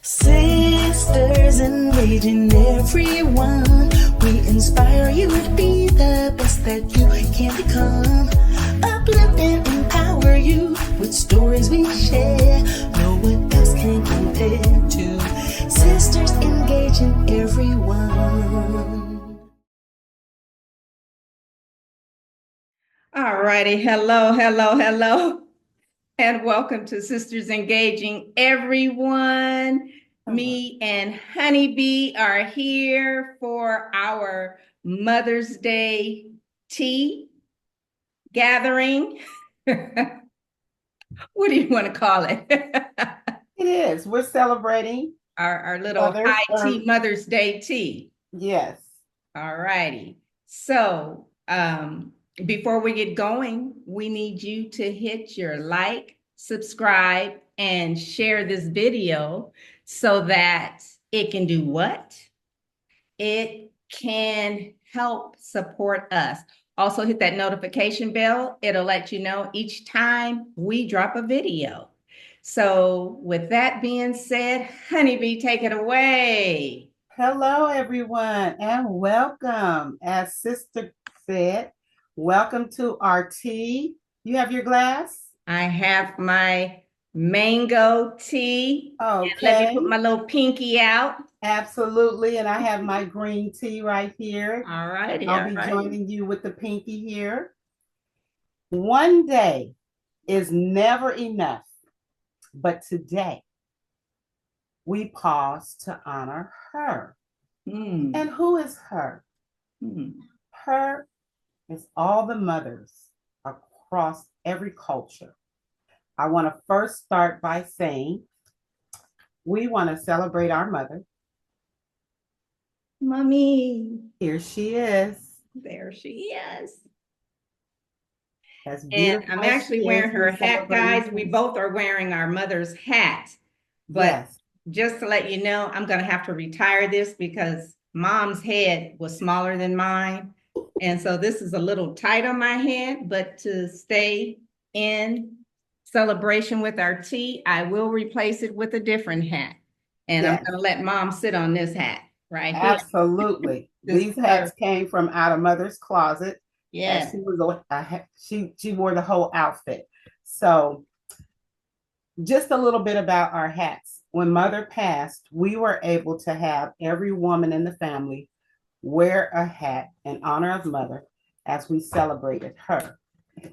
Sisters engaging everyone. We inspire you to be the best that you can become. Uplift and empower you with stories we share. No one else can compare to Sisters engaging everyone. All righty. Hello, hello, hello. And welcome to Sisters Engaging everyone. Me and Honeybee are here for our Mother's Day tea gathering. What do you want to call it? It is. We're celebrating Our little mothers. high tea Mother's Day tea. Yes. All righty. So, before we get going, we need you to hit your like, subscribe, and share this video so that it can do what? It can help support us. Also, hit that notification bell. It'll let you know each time we drop a video. So, with that being said, Honeybee, take it away. Hello, everyone, and welcome. As Sister said, welcome to our tea. You have your glass? I have my mango tea. And let me Okay. put my little pinky out. Absolutely. And I have my green tea right here. All righty. I'll be joining you with the pinky here. One day is never enough, but today we pause to honor her. And who is her? Her is all the mothers across every culture. I want to first start by saying we want to celebrate our mother. Mommy. Here she is. There she is. As And I'm actually wearing her hat, guys. We both are wearing our mother's hat. But yes, just to let you know, I'm going to have to retire this because Mom's head was smaller than mine. And so this is a little tight on my head, but to stay in celebration with our tea, I will replace it with a different hat. And yes, I'm going to let Mom sit on this hat right here. Absolutely. These hats came from out of Mother's closet. Yeah. She wore the whole outfit. So just a little bit about our hats. When Mother passed, we were able to have every woman in the family wear a hat in honor of Mother as we celebrated her.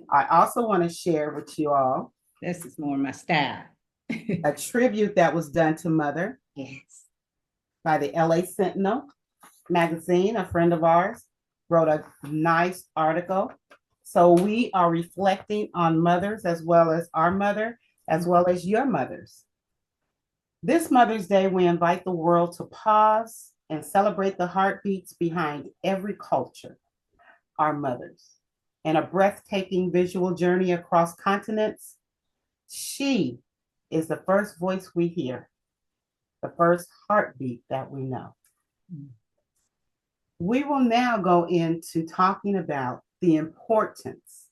I also want to share with you all. This is more my style. A tribute that was done to Mother. Yes. By the LA Sentinel magazine. A friend of ours wrote a nice article. So we are reflecting on mothers as well as our mother, as well as your mothers. This Mother's Day, we invite the world to pause and celebrate the heartbeats behind every culture, our mothers. In a breathtaking visual journey across continents, she is the first voice we hear, the first heartbeat that we know. We will now go into talking about the importance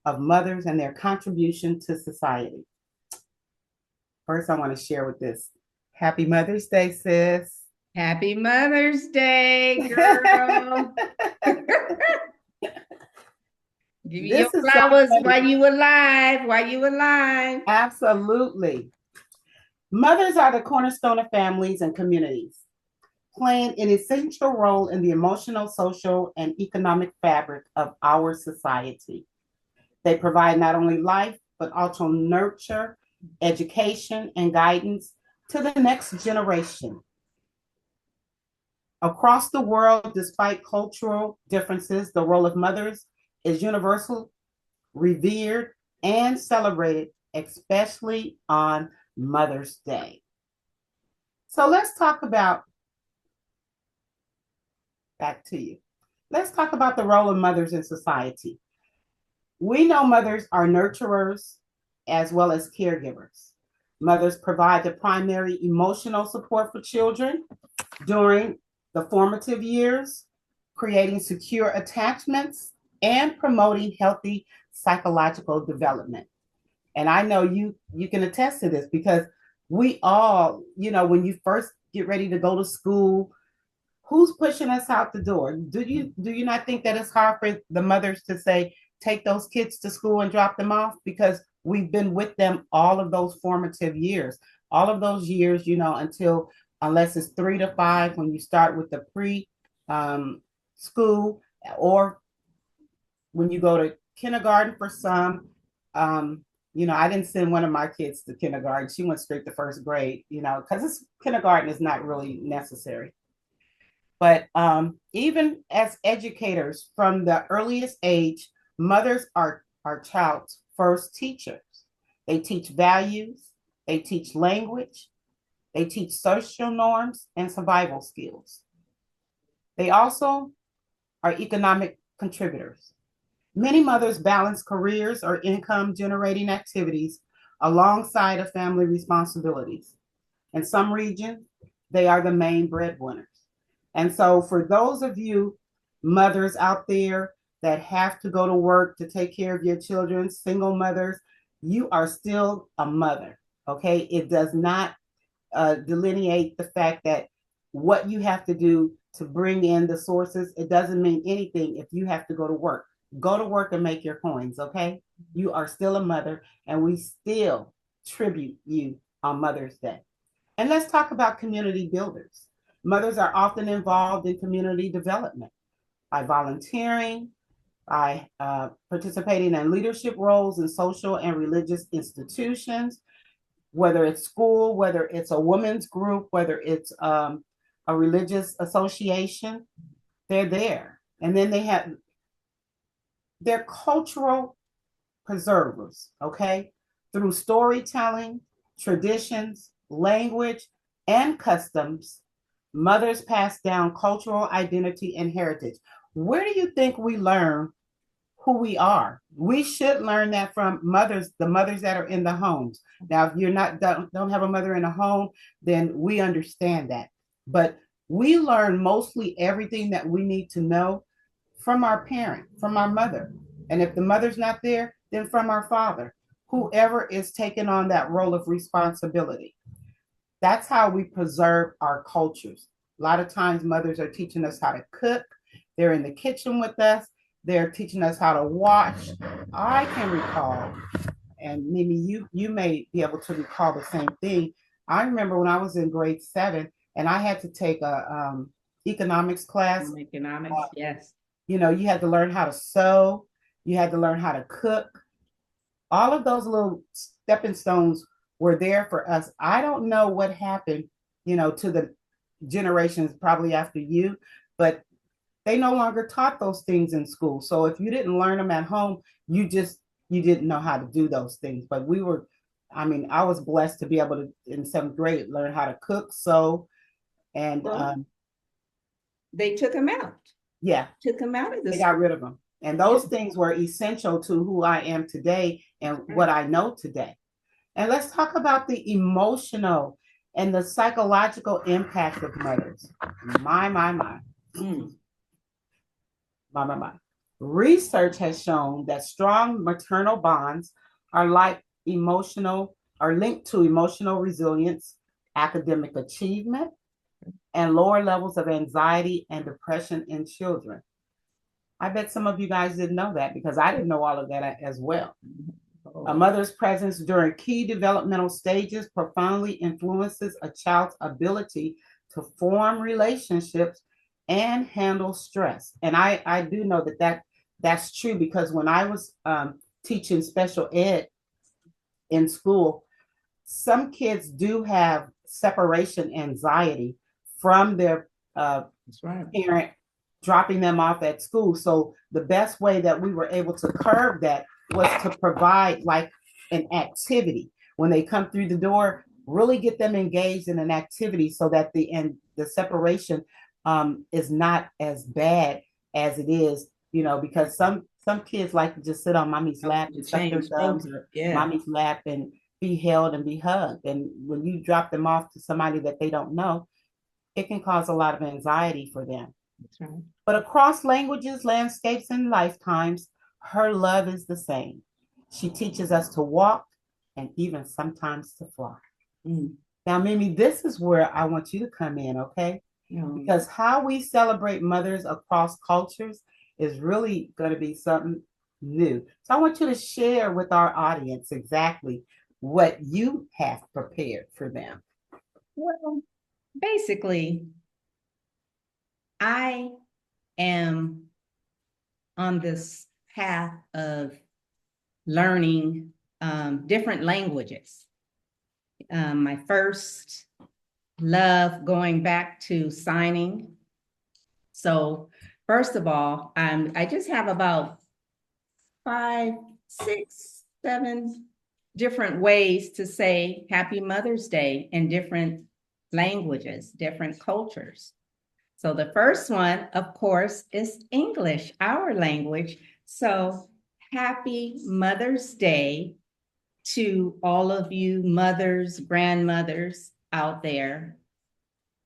of mothers and their contribution to society. First, I want to share with this. Happy Mother's Day, sis. Happy Mother's Day, girl. Give me your flowers while you alive. Absolutely. Mothers are the cornerstone of families and communities, playing an essential role in the emotional, social, and economic fabric of our society. They provide not only life, but also nurture, education, and guidance to the next generation. Across the world, despite cultural differences, the role of mothers is universal, revered, and celebrated, especially on Mother's Day. So let's talk about, back to you. Let's talk about the role of mothers in society. We know mothers are nurturers as well as caregivers. Mothers provide the primary emotional support for children during the formative years, creating secure attachments and promoting healthy psychological development. And I know you can attest to this because We all, when you first get ready to go to school, who's pushing us out the door? Do you not think that it's hard for the mothers to say, take those kids to school and drop them off? Because we've been with them all of those formative years, all of those years, until unless it's 3 to 5 when you start with the pre school, or when you go to kindergarten for some. I didn't send one of my kids to kindergarten. She went straight to first grade, because kindergarten is not really necessary. But even as educators from the earliest age, mothers are our child's first teachers. They teach values, they teach language, they teach social norms and survival skills. They also are economic contributors. Many mothers balance careers or income generating activities alongside of family responsibilities. In some regions, they are the main breadwinners. And so, for those of you mothers out there that have to go to work to take care of your children, single mothers, you are still a mother. Okay. It does not delineate the fact that what you have to do to bring in the sources, it doesn't mean anything if you have to go to work. Go to work and make your coins, okay? You are still a mother, and we still tribute you on Mother's Day. And let's talk about community builders. Mothers are often involved in community development by volunteering, by participating in leadership roles in social and religious institutions, whether it's school, whether it's a women's group, whether it's a religious association, they're there. And then they're cultural preservers, okay? Through storytelling, traditions, language, and customs, mothers pass down cultural identity and heritage. Where do you think we learn who we are? We should learn that from mothers, the mothers that are in the homes. Now, if you're don't have a mother in a home, then we understand that. But we learn mostly everything that we need to know from our parent, from our mother. And if the mother's not there, then from our father, whoever is taking on that role of responsibility. That's how we preserve our cultures. A lot of times mothers are teaching us how to cook. They're in the kitchen with us. They're teaching us how to wash. I can recall, and Mimi, you may be able to recall the same thing. I remember when I was in grade 7 and I had to take a economics class. Economics, yes. You had to learn how to sew. You had to learn how to cook. All of those little stepping stones were there for us. I don't know what happened, to the generations probably after you, but they no longer taught those things in school. So if you didn't learn them at home, you didn't know how to do those things. But I was blessed to be able to, in 7th grade, learn how to cook, sew, and they took them out. Yeah. Took them out of the They got rid of them. And those things were essential to who I am today and what I know today. And let's talk about the emotional and the psychological impact of mothers. My. Research has shown that strong maternal bonds are linked to emotional resilience, academic achievement, and lower levels of anxiety and depression in children. I bet some of you guys didn't know that, because I didn't know all of that as well. A mother's presence during key developmental stages profoundly influences a child's ability to form relationships and handle stress. And I do know that's true, because when I was teaching special ed in school, some kids do have separation anxiety from their parent dropping them off at school. So the best way that we were able to curb that was to provide like an activity when they come through the door, really get them engaged in an activity so that the separation is not as bad as it is, because some kids like to just sit on mommy's lap and suck their thumbs, or mommy's lap and be held and be hugged. And when you drop them off to somebody that they don't know, it can cause a lot of anxiety for them. That's right. But across languages, landscapes, and lifetimes, her love is the same. She teaches us to walk and even sometimes to fly. Mm. Now, Mimi, this is where I want you to come in, okay? Because how we celebrate mothers across cultures is really going to be something new. So I want you to share with our audience exactly what you have prepared for them. Well, basically, I am on this path of learning different languages. My first love going back to signing. So first of all, I just have about 5, 6, 7 different ways to say Happy Mother's Day in different languages, different cultures. So the first one, of course, is English, our language. So Happy Mother's Day to all of you mothers, grandmothers out there,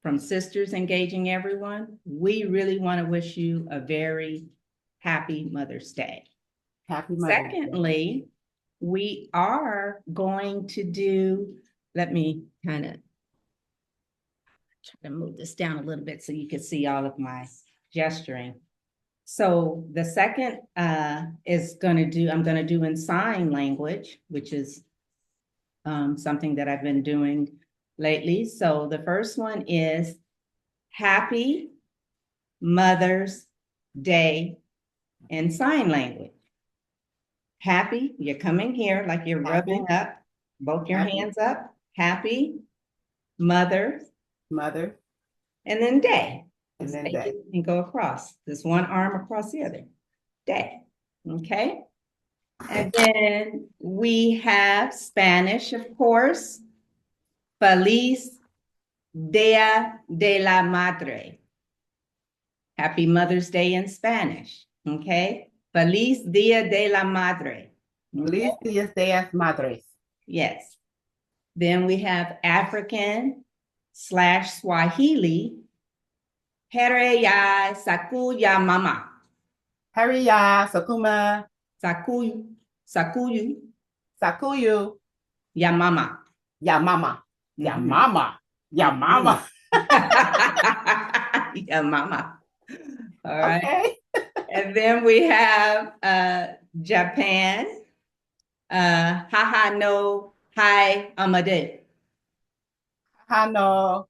from Sisters Engaging Everyone. We really want to wish you a very happy Mother's Day. Happy Mother's Day. Secondly, we are going to do, let me kind of try to move this down a little bit so you can see all of my gesturing. So the second is I'm going to do in sign language, which is something that I've been doing lately. So the first one is Happy Mother's Day in sign language. Happy, you're coming here like you're rubbing up, both your hands up. Happy Mother, Mother, and then day. and then day. And go across. This one arm across the other. Day. Okay. And then we have Spanish, of course. Feliz Dia de la Madre. Happy Mother's Day in Spanish. Okay. Feliz Dia de la Madre. Feliz Dias de las Madres. Yes. Then we have African / Swahili. Here ya sakuya mama. Hariya, Sakuma, Sakuyu Sakuyu, ya mama. ya mama, ya Mhm. mama, ya mama. Ya mama. All right. Okay. And then we have Japan. Haha no hi amade. Hano,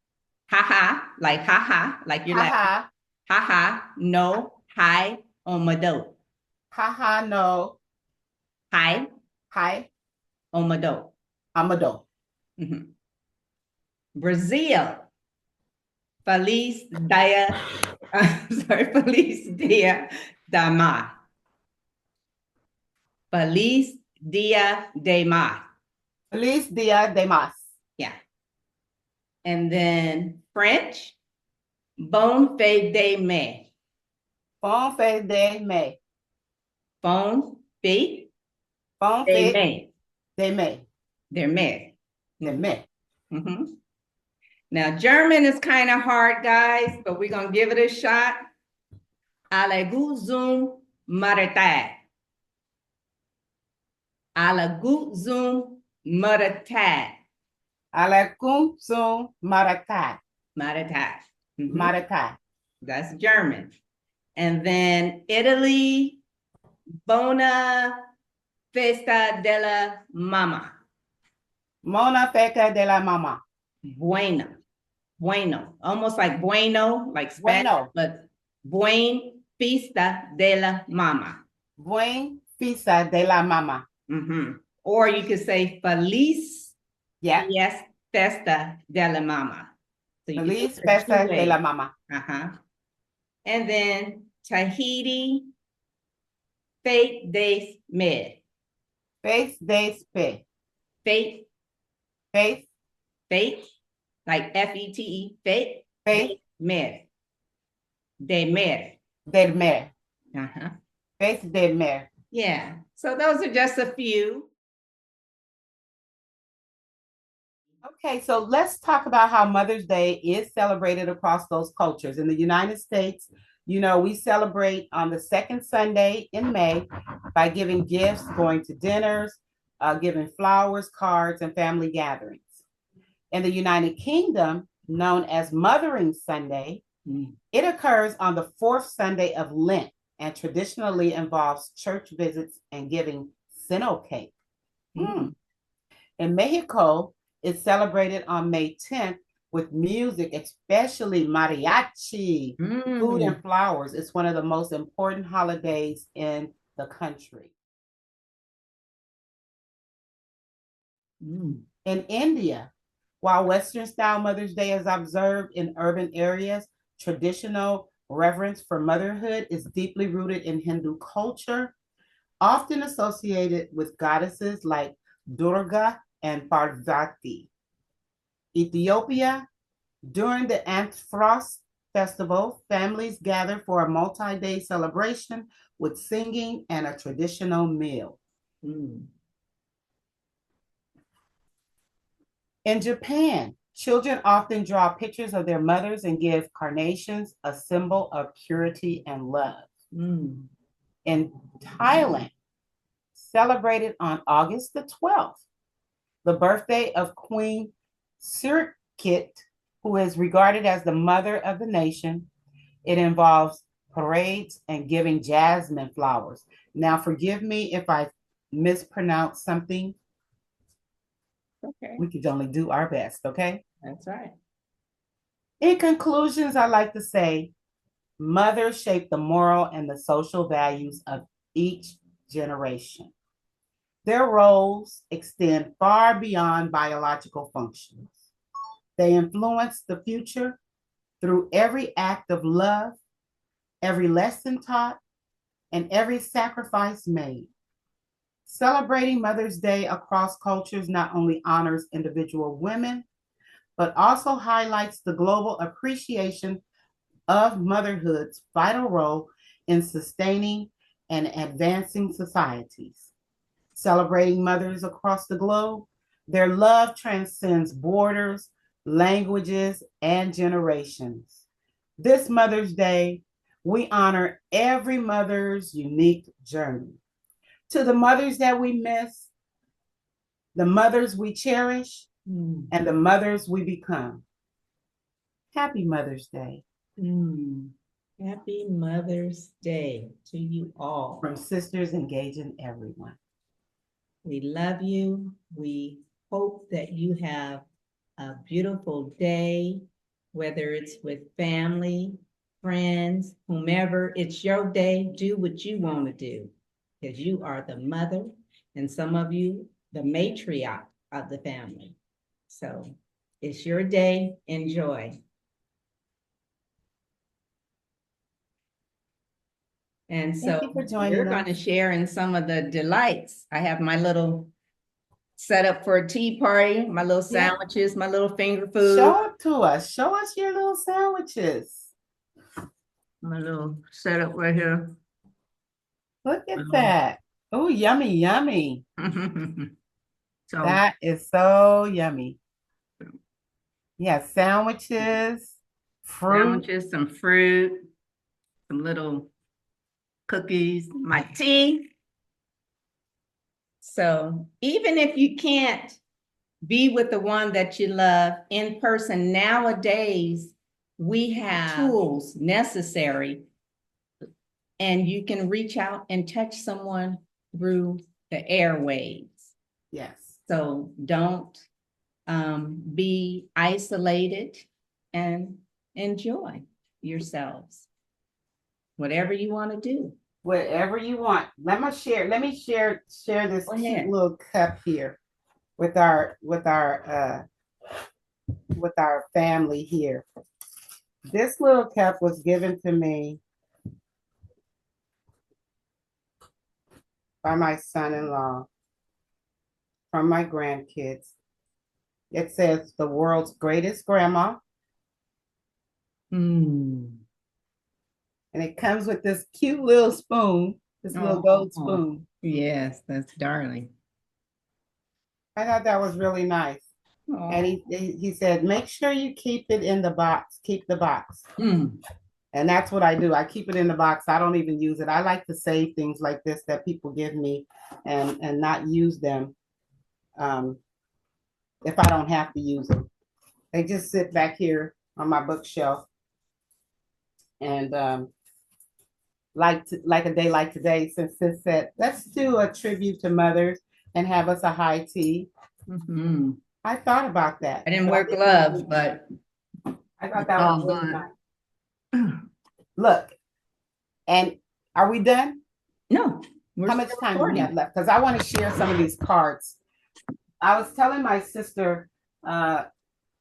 Haha, like you're like haha, haha no hi omado. haha, no, Hi hi, omado. amado. Mhm. Brazil. Feliz Dia. Feliz Dia da Mar. Feliz Dia de Mar. Feliz Dia de Mas. Yeah. And then French. Bon fête de mai. Bon fête de mai. Bon fête Bon de fête mai. de mai. They're mai. De mai. Mhm. Now, German is kind of hard, guys, but we're going to give it a shot. Alle zum Maritag. Alle zum Maritag. Alakum sum Maratai. Maritag. Mhm. Maratai. That's German. And then Italy, Bona Festa della Mama. Mona feca de la mama. Bueno. Bueno. Almost like bueno, like Spanish, Bueno. but Buen Fiesta de la Mama. Buen fisa de la mama. Mhm. Or you could say Feliz Yeah. Yes Festa de la Mama. So you can Feliz say it two festa de la ways. mama. And then Tahiti, Fête des Mères. Face de spe. Fête, Face, fête, like Fete, fête, face mère. Des mères. del mer. Uh-huh. Face del mer. Yeah. So those are just a few. Okay, so let's talk about how Mother's Day is celebrated across those cultures. In the United States, you know, we celebrate on the second Sunday in May by giving gifts, going to dinners, giving flowers, cards, and family gatherings. In the United Kingdom, known as Mothering Sunday, it occurs on the fourth Sunday of Lent and traditionally involves church visits and giving sino cake. In Mexico, it's celebrated on May 10th with music, especially mariachi, food, and flowers. It's one of the most important holidays in the country. In India, while Western style Mother's Day is observed in urban areas, traditional reverence for motherhood is deeply rooted in Hindu culture, often associated with goddesses like Durga and Parvati. Ethiopia, during the Antfrost festival, families gather for a multi-day celebration with singing and a traditional meal. In Japan, children often draw pictures of their mothers and give carnations, a symbol of purity and love. In Thailand, celebrated on August the 12th, the birthday of Queen Sirikit, who is regarded as the mother of the nation. It involves parades and giving jasmine flowers. Now, forgive me if I mispronounce something. Okay. We could only do our best, okay? That's right. In conclusions, I like to say, mothers shape the moral and the social values of each generation. Their roles extend far beyond biological functions. They influence the future through every act of love, every lesson taught, and every sacrifice made. Celebrating Mother's Day across cultures not only honors individual women, but also highlights the global appreciation of motherhood's vital role in sustaining and advancing societies. Celebrating mothers across the globe, their love transcends borders, languages, and generations. This Mother's Day, we honor every mother's unique journey. To the mothers that we miss, the mothers we cherish, and the mothers we become. Happy Mother's Day. Happy Mother's Day to you all. From Sisters Engaging Everyone. We love you. We hope that you have a beautiful day, whether it's with family, friends, whomever. It's your day. Do what you want to do, because you are the mother, and some of you, the matriarch of the family. So it's your day. Enjoy. And so we're going to share in some of the delights. I have my little setup for a tea party, my little sandwiches, my little finger food. Show it to us. Show us your little sandwiches. My little setup right here. Look at that. Oh, yummy, yummy. So that is so yummy. Yeah, sandwiches, fruit. Sandwiches, some fruit, some little cookies, my tea. So even if you can't be with the one that you love in person, nowadays we have tools necessary, and you can reach out and touch someone through the airwaves. Yes. So don't be isolated and enjoy yourselves. Whatever you want to do. Whatever you want. Let me share this cute little cup here with our family here. This little cup was given to me by my son-in-law from my grandkids. It says the world's greatest grandma. And it comes with this cute little spoon, this little gold spoon. Yes, that's darling. I thought that was really nice. And he said, make sure you keep it in the box. Keep the box. And that's what I do. I keep it in the box. I don't even use it. I like to save things like this that people give me and not use them if I don't have to use them. They just sit back here on my bookshelf. And like a day like today, since Sis said, let's do a tribute to mothers and have us a high tea. Mhm. I thought about that. I didn't but wear gloves, but I thought that Oh, was really my. nice. Look, and are we done? no. We're How much still time do we recording. have left? Because I want to share some of these cards. I was telling my sister,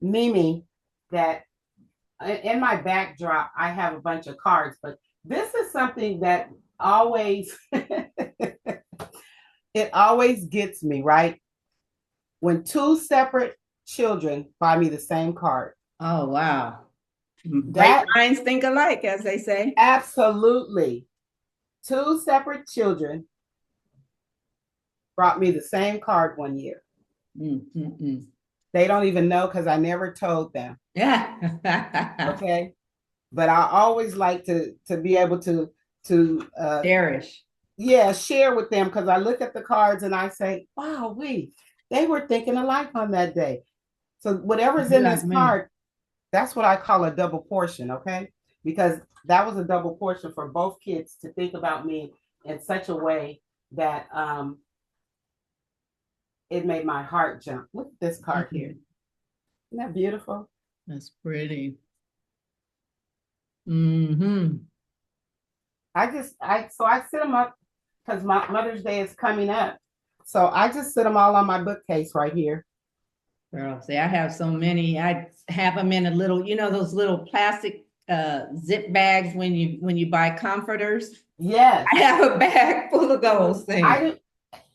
Mimi, that in my backdrop, I have a bunch of cards, but this is something that always, it always gets me, right? When two separate children buy me the same card. Oh, wow. Great That minds think alike, as they say. absolutely. Two separate children brought me the same card one year. Mm. They don't even know because I never told them. Yeah. Okay. But I always like to be able to Cherish. share with them because I look at the cards and I say, wow, they were thinking alike on that day. So whatever's in this card, that's what I call a double portion, okay? Because that was a double portion for both kids to think about me in such a way that it made my heart jump. Look at this card here. Isn't that beautiful? That's pretty. Mm-hmm. So I sit them up because my Mother's Day is coming up. So I just sit them all on my bookcase right here. Girl, see, I have so many. I have them in a little, those little plastic zip bags when you buy comforters. Yes. I have a bag full of those things.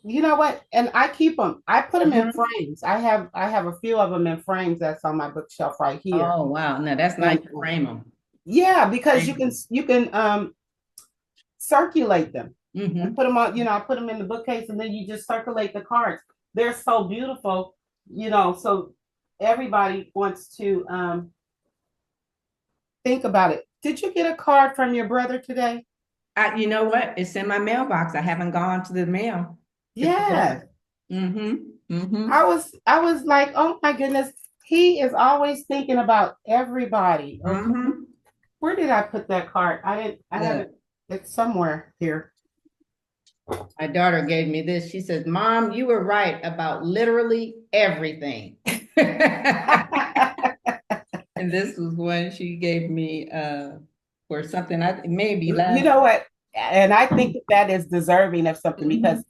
You know what? And I keep them. I put them in frames. I have a few of them in frames that's on my bookshelf right here. Oh, wow. No, that's nice to frame them. Yeah, because you can circulate them and put them on, I put them in the bookcase and then you just circulate the cards. They're so beautiful, so everybody wants to think about it. Did you get a card from your brother today? You know what? It's in my mailbox. I haven't gone to the mail. Yeah. Mm-hmm. I was like, oh my goodness, he is always thinking about everybody. Where did I put that card? I have it. It's somewhere here. My daughter gave me this. She said, Mom, you were right about literally everything. And this was one she gave me for something maybe last. You know what? And I think that is deserving of something because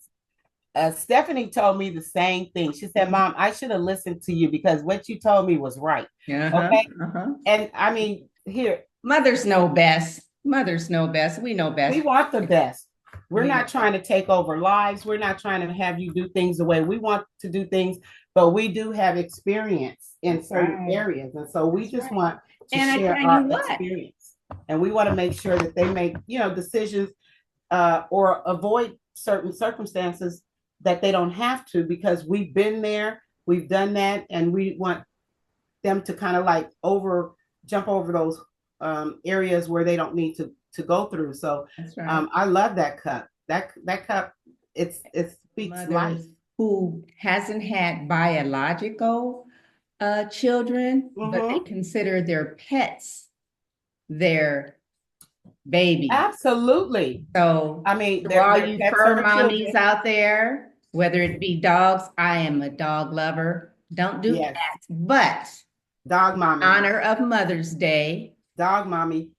Stephanie told me the same thing. She said, Mom, I should have listened to you because what you told me was right. Okay. And I mean, here. Mothers know best. Mothers know best. We know best. We want the best. We're not trying to take over lives. We're not trying to have you do things the way we want to do things, but we do have experience in certain areas. And so we just want to share our experience. And we want to make sure that they make, decisions or avoid certain circumstances that they don't have to because we've been there, we've done that, and we want them to kind of like jump over those areas where they don't need to go through. So I love that cup. That cup, it speaks life. Who hasn't had biological children, but they consider their pets their baby. Absolutely. So I mean, to all you fur mommies out there, whether it be dogs, I am a dog lover. Don't do that. But dog mommy. Honor of Mother's Day. Dog mommy.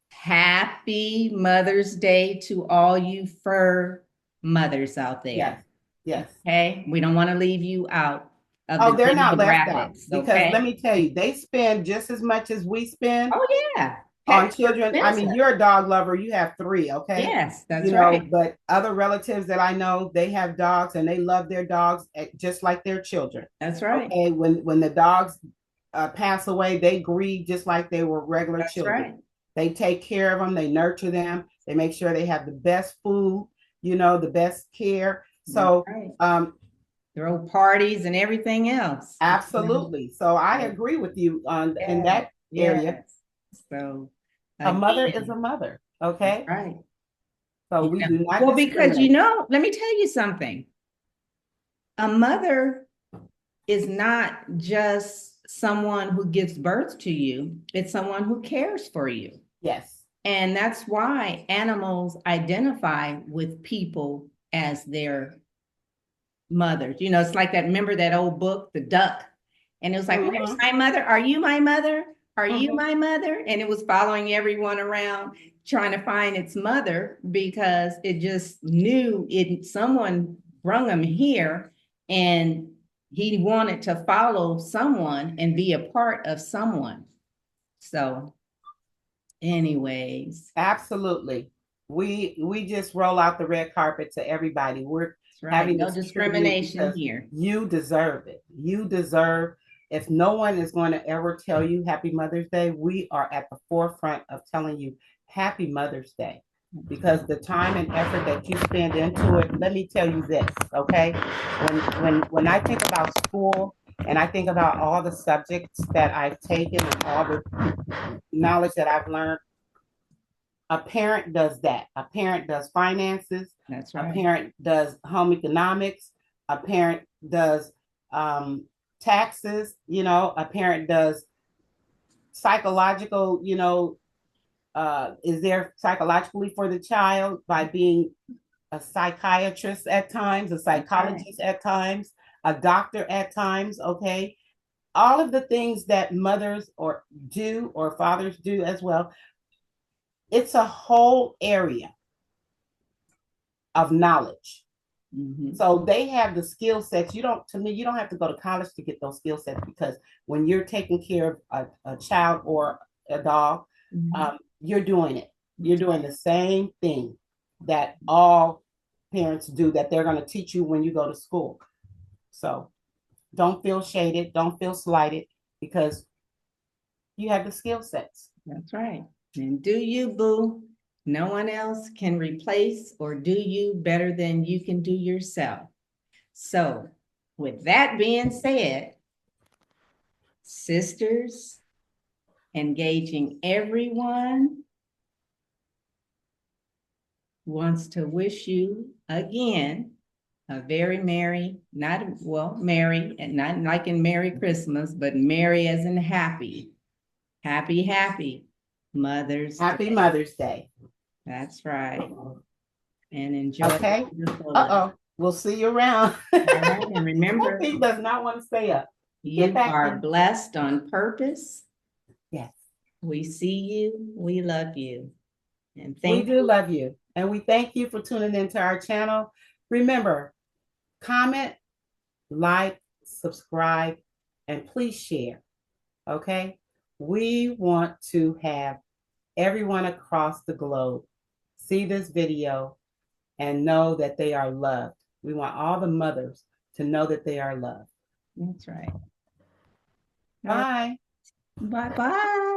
Happy Mother's Day to all you fur mothers out there. Yes. Okay. We don't want to leave you out. They're not left out because let me tell you, they spend just as much as we spend. Oh yeah. On children. I mean, you're a dog lover. You have 3, okay? Yes, that's right. But other relatives that I know, they have dogs and they love their dogs just like their children. That's right. Okay, when the dogs pass away, they grieve just like they were regular children. Right. They take care of them. They nurture them. They make sure they have the best food, the best care. So, throw parties and everything else. Absolutely. So I agree with you in that area. So a mother is a mother. Okay. Right. So we do not. Well, because let me tell you something. A mother is not just someone who gives birth to you. It's someone who cares for you. Yes. And that's why animals identify with people as their mothers. You know, it's like that, remember that old book, The Duck? And it was like, where's my mother? Are you my mother? Are you my mother? And it was following everyone around trying to find its mother because it just knew someone brung him here and he wanted to follow someone and be a part of someone. So anyways. Absolutely. We just roll out the red carpet to everybody. We're Right. having No discrimination here. You deserve it. You deserve, if no one is going to ever tell you Happy Mother's Day, we are at the forefront of telling you Happy Mother's Day. Because the time and effort that you spend into it, let me tell you this, okay? When I think about school and I think about all the subjects that I've taken and all the knowledge that I've learned, a parent does that. A parent does finances. That's A right. parent does home economics. A parent does taxes. You know, a parent does psychological, you know, is there psychologically for the child by being a psychiatrist at times, a psychologist at times, a doctor at times, okay? All of the things that mothers or do or fathers do as well, it's a whole area of knowledge. Mhm. So they have the skill sets. You don't, to me, you don't have to go to college to get those skill sets because when you're taking care of a child or a dog, you're doing it. You're doing the same thing that all parents do that they're going to teach you when you go to school. So don't feel shaded. Don't feel slighted because you have the skill sets. That's right. And do you, boo? No one else can replace or do you better than you can do yourself. So, with that being said, sisters, engaging everyone wants to wish you again a very merry, not well, merry, and not like in Merry Christmas, but merry as in happy, happy Mother's Happy Day. Mother's Day. That's right. And enjoy. Okay. We'll see you around. Right. And remember, he does not want to stay up. you are blessed on purpose. Yes. We see you. We love you. And we do love you. And we thank you for tuning into our channel. Remember, comment, like, subscribe, and please share. Okay? We want to have everyone across the globe see this video and know that they are loved. We want all the mothers to know that they are loved. That's right. Bye. Bye-bye.